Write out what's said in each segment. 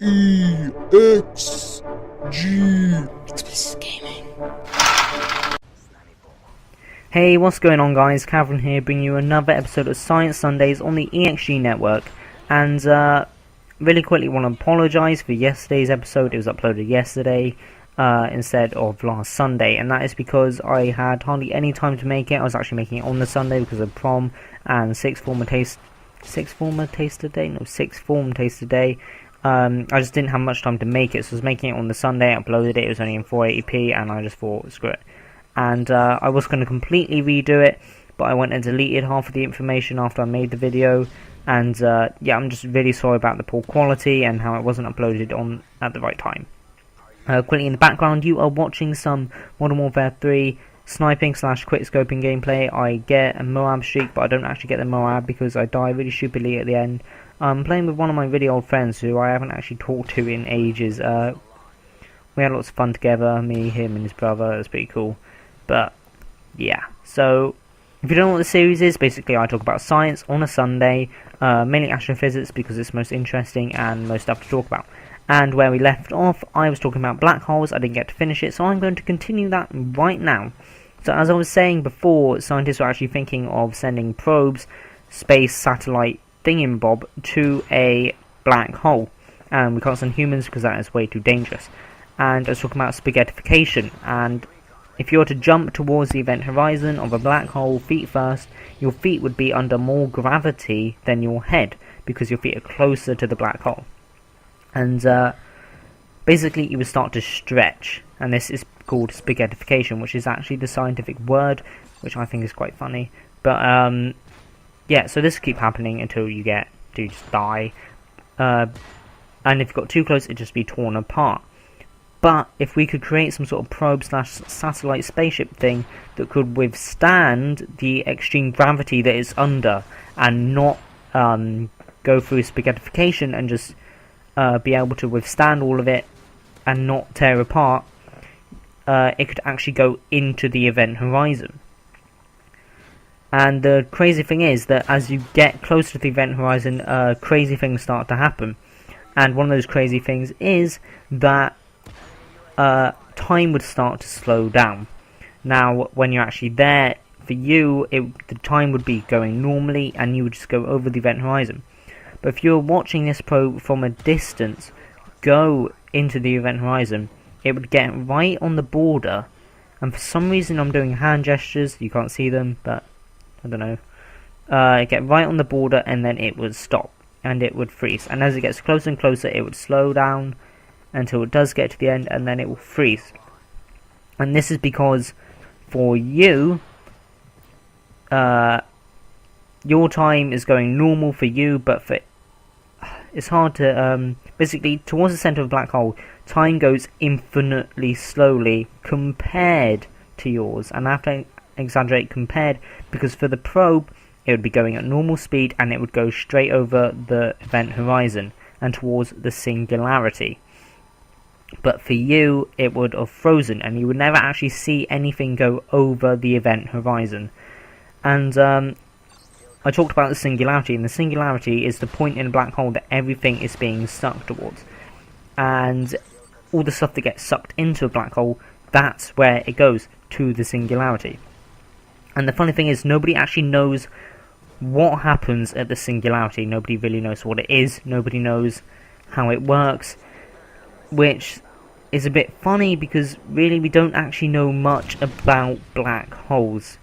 EXG. Explicit Gaming. Hey, what's going on guys? Calavaryn here, bringing you another episode of Science Sundays on the EXG network. And really quickly want to apologise for yesterday's episode. It was uploaded yesterday instead of last Sunday, and that is because I had hardly any time to make it. I was actually making it on the Sunday because of prom and sixth form taste today. I just didn't have much time to make it, so I was making it on the Sunday, uploaded it. It was only in 480p, and I just thought, screw it. And I was going to completely redo it, but I went and deleted half of the information after I made the video. And yeah, I'm just really sorry about the poor quality and how it wasn't uploaded on at the right time. Quickly in the background, you are watching some Modern Warfare 3 sniping / quickscoping gameplay. I get a Moab streak, but I don't actually get the Moab because I die really stupidly at the end. I'm playing with one of my really old friends who I haven't actually talked to in ages. We had lots of fun together, me, him and his brother. It was pretty cool. But yeah, so if you don't know what the series is, basically I talk about science on a Sunday, mainly astrophysics because it's most interesting and most stuff to talk about. And where we left off, I was talking about black holes. I didn't get to finish it, so I'm going to continue that right now. So as I was saying before, scientists were actually thinking of sending probes, space satellite thingamabob, to a black hole. And we can't send humans because that is way too dangerous. And I was talking about spaghettification, and if you were to jump towards the event horizon of a black hole feet first, your feet would be under more gravity than your head, because your feet are closer to the black hole. And basically you would start to stretch, and this is called spaghettification, which is actually the scientific word, which I think is quite funny. But yeah, so this will keep happening until you just die. And if you got too close, it'd just be torn apart. But if we could create some sort of probe / satellite spaceship thing that could withstand the extreme gravity that it's under and not go through spaghettification and just be able to withstand all of it and not tear apart, it could actually go into the event horizon. And the crazy thing is that as you get closer to the event horizon, crazy things start to happen. And one of those crazy things is that time would start to slow down. Now, when you're actually there, for you, the time would be going normally, and you would just go over the event horizon. But if you're watching this probe from a distance go into the event horizon, it would get right on the border, and for some reason I'm doing hand gestures, you can't see them, but I don't know. It get right on the border, and then it would stop, and it would freeze. And as it gets closer and closer, it would slow down until it does get to the end, and then it will freeze. And this is because for you, your time is going normal for you, but it's hard to basically towards the center of a black hole, time goes infinitely slowly compared to yours. And I have to exaggerate compared, because for the probe it would be going at normal speed and it would go straight over the event horizon and towards the singularity. But for you, it would have frozen, and you would never actually see anything go over the event horizon. And I talked about the singularity, and the singularity is the point in a black hole that everything is being sucked towards. And all the stuff that gets sucked into a black hole, that's where it goes, to the singularity. And the funny thing is, nobody actually knows what happens at the singularity. Nobody really knows what it is. Nobody knows how it works. Which is a bit funny, because really we don't actually know much about black holes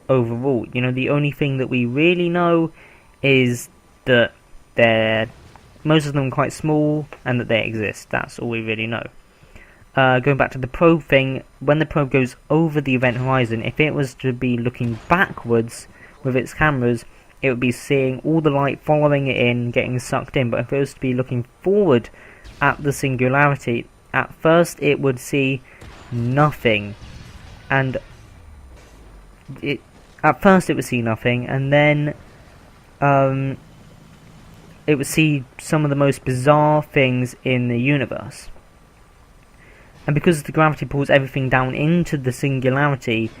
overall. You know, the only thing that we really know is that most of them are quite small and that they exist. That's all we really know. Going back to the probe thing, when the probe goes over the event horizon, if it was to be looking backwards with its cameras, it would be seeing all the light following it in, getting sucked in. But if it was to be looking forward at the singularity, at first it would see nothing, and at first it would see nothing, and then it would see some of the most bizarre things in the universe. And because the gravity pulls everything down into the singularity,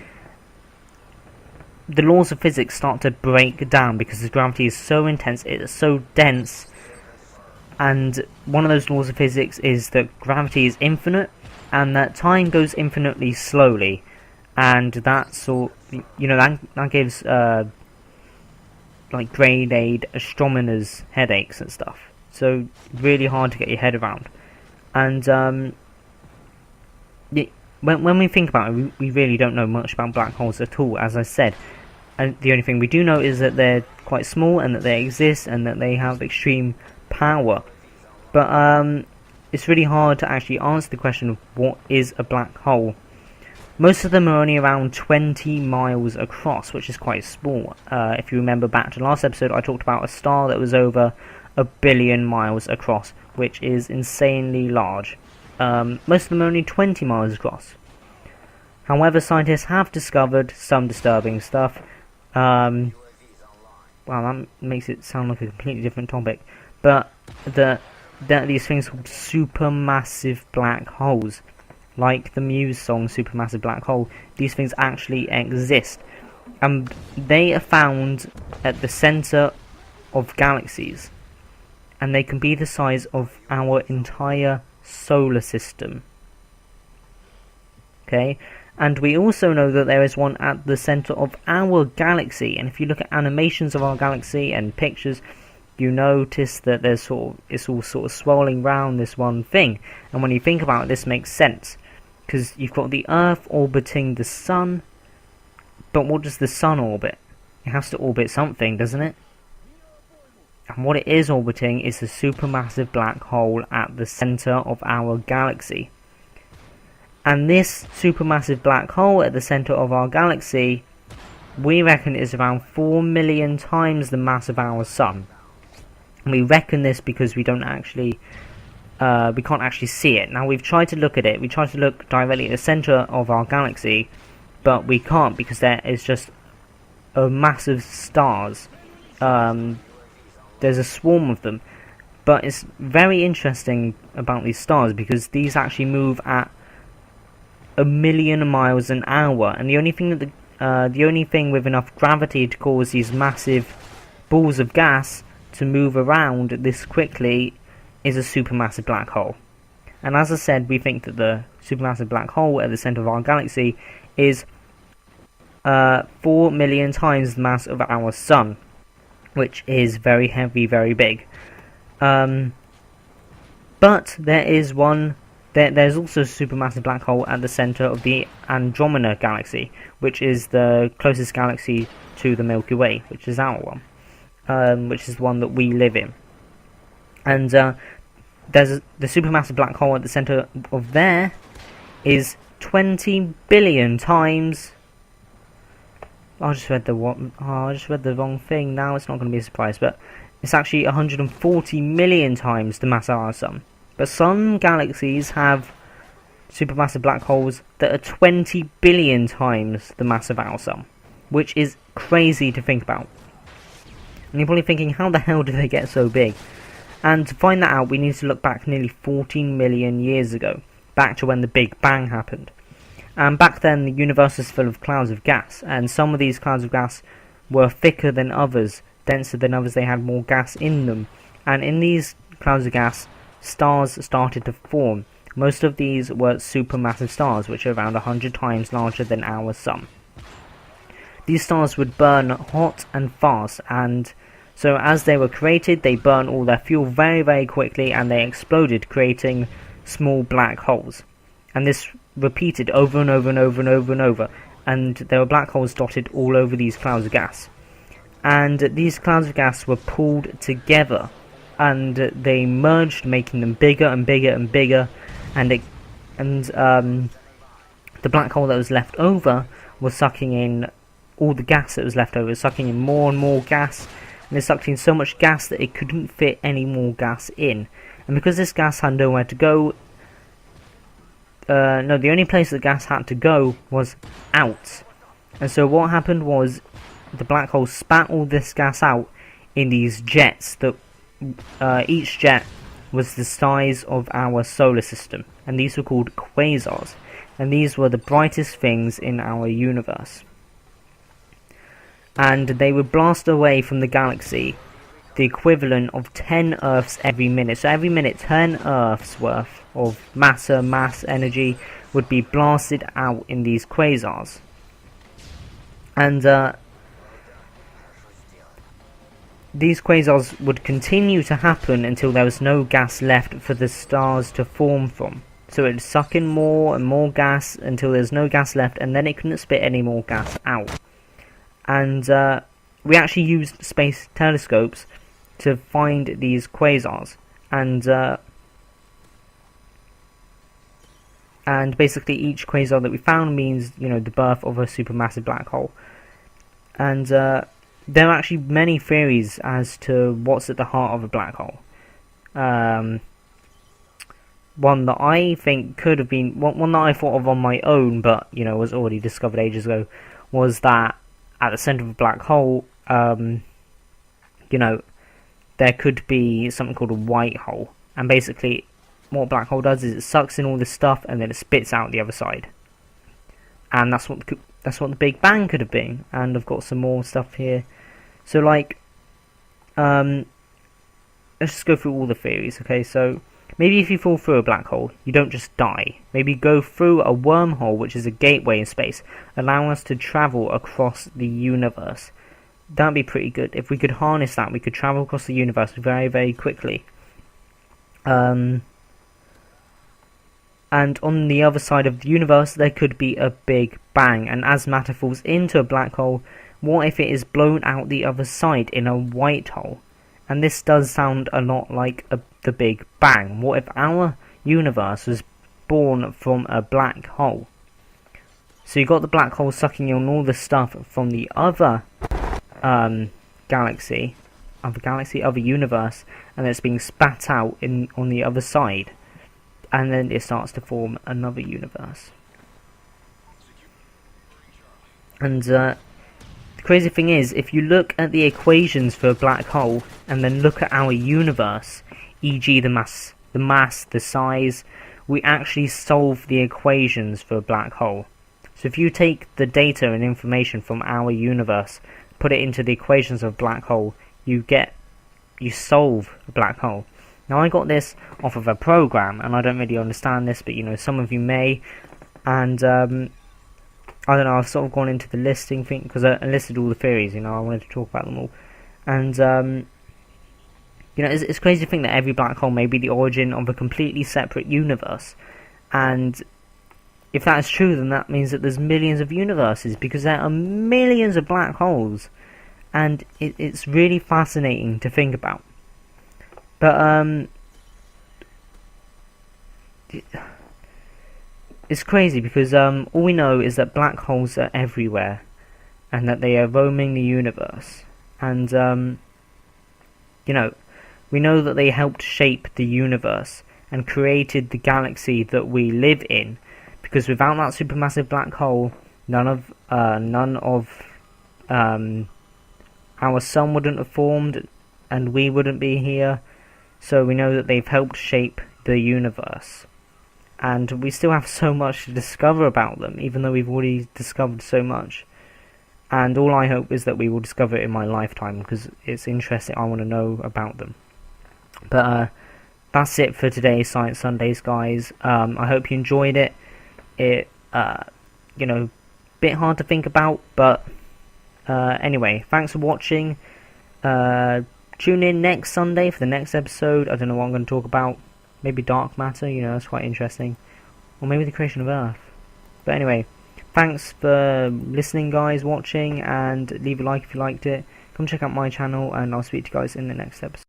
the laws of physics start to break down, because the gravity is so intense, it is so dense, And one of those laws of physics is that gravity is infinite, and that time goes infinitely slowly, and that that gives like grade 8 astronomers headaches and stuff. So really hard to get your head around. And when we think about it, we really don't know much about black holes at all, as I said. And the only thing we do know is that they're quite small, and that they exist, and that they have extreme power. But it's really hard to actually answer the question of what is a black hole. Most of them are only around 20 miles across, which is quite small. If you remember back to last episode, I talked about a star that was over 1 billion miles across, which is insanely large. Most of them are only 20 miles across. However, scientists have discovered some disturbing stuff. Well, that makes it sound like a completely different topic. But these things called supermassive black holes, like the Muse song Supermassive Black Hole, these things actually exist. And they are found at the centre of galaxies. And they can be the size of our entire solar system. Okay? And we also know that there is one at the centre of our galaxy. And if you look at animations of our galaxy and pictures, you notice that it's all sort of swirling round this one thing. And when you think about it, this makes sense. Because you've got the Earth orbiting the Sun. But what does the Sun orbit? It has to orbit something, doesn't it? And what it is orbiting is a supermassive black hole at the centre of our galaxy. And this supermassive black hole at the centre of our galaxy, we reckon is around 4 million times the mass of our Sun. And we reckon this because we can't actually see it. Now, we've tried to look at it. We tried to look directly at the centre of our galaxy, but we can't, because there is just a massive stars. There's a swarm of them. But it's very interesting about these stars, because these actually move at 1 million miles an hour, and the only thing with enough gravity to cause these massive balls of gas to move around this quickly is a supermassive black hole. And as I said, we think that the supermassive black hole at the centre of our galaxy is 4 million times the mass of our Sun, which is very heavy, very big. But there is one. There's also a supermassive black hole at the centre of the Andromeda galaxy, which is the closest galaxy to the Milky Way, which is our one, which is the one that we live in. And there's the supermassive black hole at the centre of there is 20 billion times. I just read the wrong thing. Now it's not going to be a surprise, but it's actually 140 million times the mass of our Sun. But some galaxies have supermassive black holes that are 20 billion times the mass of our Sun, which is crazy to think about. And you're probably thinking, how the hell do they get so big? And to find that out, we need to look back nearly 14 million years ago, back to when the Big Bang happened. And back then, the universe was full of clouds of gas, and some of these clouds of gas were thicker than others, denser than others. They had more gas in them. And in these clouds of gas, stars started to form. Most of these were supermassive stars, which are around 100 times larger than our Sun. These stars would burn hot and fast, and so as they were created, they burned all their fuel very, very quickly, and they exploded, creating small black holes. And this repeated over and over and over and over and over, and there were black holes dotted all over these clouds of gas. And these clouds of gas were pulled together, and they merged, making them bigger and bigger and bigger, and the black hole that was left over was sucking in all the gas that was left over, sucking in more and more gas, and it sucked in so much gas that it couldn't fit any more gas in. And because this gas had nowhere to go, the only place the gas had to go was out. And so what happened was the black hole spat all this gas out in these jets that each jet was the size of our solar system, and these were called quasars, and these were the brightest things in our universe. And they would blast away from the galaxy the equivalent of 10 Earths every minute. So every minute, 10 Earths worth of mass energy would be blasted out in these quasars. And these quasars would continue to happen until there was no gas left for the stars to form from. So it would suck in more and more gas until there's no gas left, and then it couldn't spit any more gas out. And we actually used space telescopes to find these quasars, and basically each quasar that we found means, you know, the birth of a supermassive black hole. And there are actually many theories as to what's at the heart of a black hole. One that I think could have been one that I thought of on my own, but you know was already discovered ages ago, was that at the center of a black hole, you know, there could be something called a white hole, and basically what a black hole does is it sucks in all this stuff and then it spits out the other side, and that's what the Big Bang could have been. And I've got some more stuff here. So like, let's just go through all the theories. Okay, so maybe if you fall through a black hole, you don't just die. Maybe go through a wormhole, which is a gateway in space, allowing us to travel across the universe. That'd be pretty good. If we could harness that, we could travel across the universe very, very quickly. And on the other side of the universe, there could be a Big Bang. And as matter falls into a black hole, what if it is blown out the other side in a white hole? And this does sound a lot like the Big Bang. What if our universe was born from a black hole? So you got the black hole sucking in all the stuff from the other galaxy, other universe, and it's being spat out on the other side, and then it starts to form another universe. And the crazy thing is, if you look at the equations for a black hole and then look at our universe, e.g. the mass, the size, we actually solve the equations for a black hole. So if you take the data and information from our universe, put it into the equations of a black hole, you solve a black hole. Now I got this off of a program, and I don't really understand this, but you know, some of you may. And I don't know, I've sort of gone into the listing thing, because I listed all the theories, you know, I wanted to talk about them all. And you know, it's crazy to think that every black hole may be the origin of a completely separate universe. And if that is true, then that means that there's millions of universes, because there are millions of black holes, and it's really fascinating to think about. But it's crazy because all we know is that black holes are everywhere, and that they are roaming the universe. And you know, we know that they helped shape the universe and created the galaxy that we live in. Because without that supermassive black hole, none of our sun wouldn't have formed, and we wouldn't be here. So we know that they've helped shape the universe, and we still have so much to discover about them, even though we've already discovered so much. And all I hope is that we will discover it in my lifetime, because it's interesting. I want to know about them. But that's it for today's Science Sundays, guys. I hope you enjoyed it. It, you know, bit hard to think about, but anyway, thanks for watching. Tune in next Sunday for the next episode. I don't know what I'm going to talk about. Maybe dark matter, you know, that's quite interesting. Or maybe the creation of Earth. But anyway, thanks for listening, guys, watching, and leave a like if you liked it. Come check out my channel, and I'll speak to you guys in the next episode.